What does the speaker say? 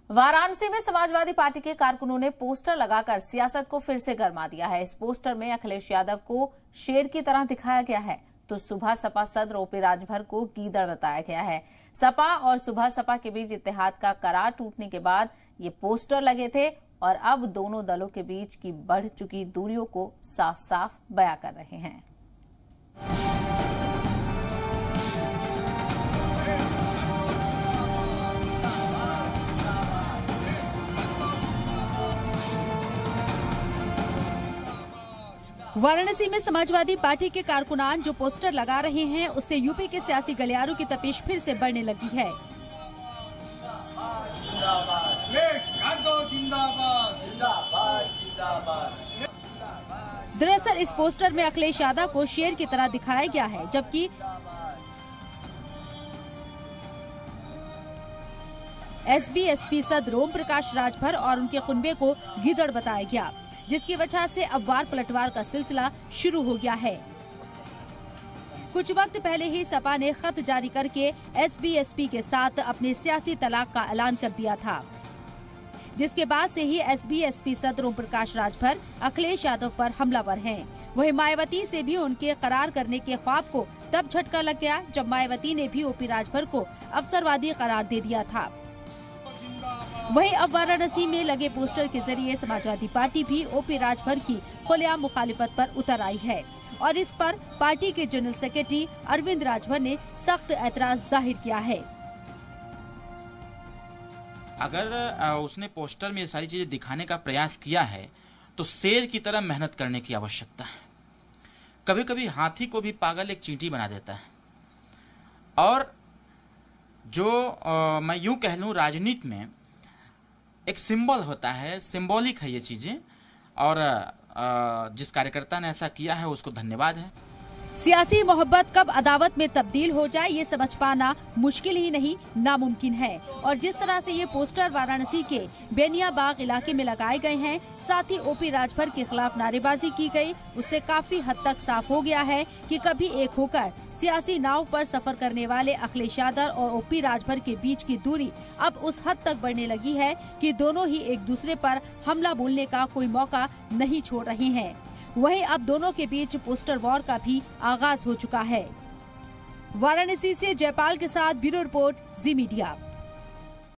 वाराणसी में समाजवादी पार्टी के कारकुनों ने पोस्टर लगाकर सियासत को फिर से गरमा दिया है। इस पोस्टर में अखिलेश यादव को शेर की तरह दिखाया गया है तो सुबह सपा सदर ओपी राजभर को गीदड़ बताया गया है। सपा और सुबह सपा के बीच इत्तेहाद का करार टूटने के बाद ये पोस्टर लगे थे और अब दोनों दलों के बीच की बढ़ चुकी दूरियों को साफ साफ बयां कर रहे हैं। वाराणसी में समाजवादी पार्टी के कारकुनान जो पोस्टर लगा रहे हैं उससे यूपी के सियासी गलियारों की तपिश फिर से बढ़ने लगी है। दरअसल इस पोस्टर में अखिलेश यादव को शेर की तरह दिखाया गया है, जबकि एसबी सदर ओम प्रकाश राजभर और उनके कुनबे को गीदड़ बताया गया, जिसकी वजह से अब वार पलटवार का सिलसिला शुरू हो गया है। कुछ वक्त पहले ही सपा ने खत जारी करके एसबी के साथ अपने सियासी तलाक का ऐलान कर दिया था, जिसके बाद से ही एसबी सदर ओम प्रकाश राजभर अखिलेश यादव पर हमलावर हैं। वहीं मायावती से भी उनके करार करने के ख्वाब को तब झटका लग गया जब मायावती ने भी ओपी राजभर को अवसरवादी करार दे दिया था। वहीं अब वाराणसी में लगे पोस्टर के जरिए समाजवादी पार्टी भी ओपी राजभर की खुलेआम मुखालिफत पर उतर आई है और इस पर पार्टी के जनरल सेक्रेटरी अरविंद राजभर ने सख्त ऐतराज जाहिर किया है। अगर उसने पोस्टर में ये सारी चीजें दिखाने का प्रयास किया है तो शेर की तरह मेहनत करने की आवश्यकता है। कभी कभी हाथी को भी पागल एक चींटी बना देता है। और जो मैं यूं कह लूं, राजनीति में एक सिंबल होता है, सिंबॉलिक है ये चीजें, और जिस कार्यकर्ता ने ऐसा किया है उसको धन्यवाद है। सियासी मोहब्बत कब अदावत में तब्दील हो जाए ये समझ पाना मुश्किल ही नहीं नामुमकिन है। और जिस तरह से ये पोस्टर वाराणसी के बेनियाबाग इलाके में लगाए गए हैं, साथ ही ओपी राजभर के खिलाफ नारेबाजी की गई, उससे काफी हद तक साफ हो गया है कि कभी एक होकर सियासी नाव पर सफर करने वाले अखिलेश यादव और ओपी राजभर के बीच की दूरी अब उस हद तक बढ़ने लगी है कि दोनों ही एक दूसरे पर हमला बोलने का कोई मौका नहीं छोड़ रहे हैं। वहीं अब दोनों के बीच पोस्टर वॉर का भी आगाज हो चुका है। वाराणसी से जयपाल के साथ ब्यूरो रिपोर्ट, जी मीडिया।